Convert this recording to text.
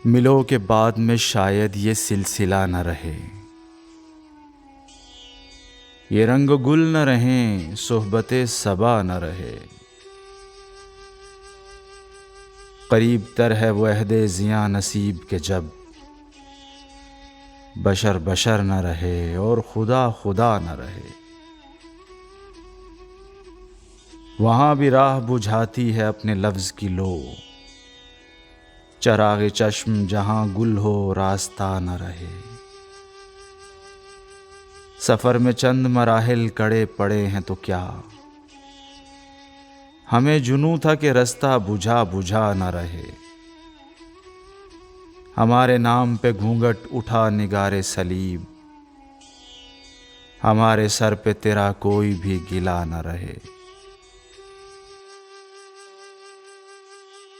मिलो के बाद में शायद ये सिलसिला न रहे, ये रंग गुल न रहें, सोहबते सबा न रहे। करीब तर है वो अहदे ज़ियां नसीब के जब बशर बशर न रहे और खुदा खुदा न रहे। वहाँ भी राह बुझाती है अपने लफ्ज़ की लो, चराग़ चश्म जहाँ गुल हो रास्ता न रहे। सफ़र में चंद मराहिल कड़े पड़े हैं तो क्या, हमें जुनून था कि रास्ता बुझा बुझा न रहे। हमारे नाम पे घूंघट उठा निगारे सलीब, हमारे सर पे तेरा कोई भी गिला न रहे।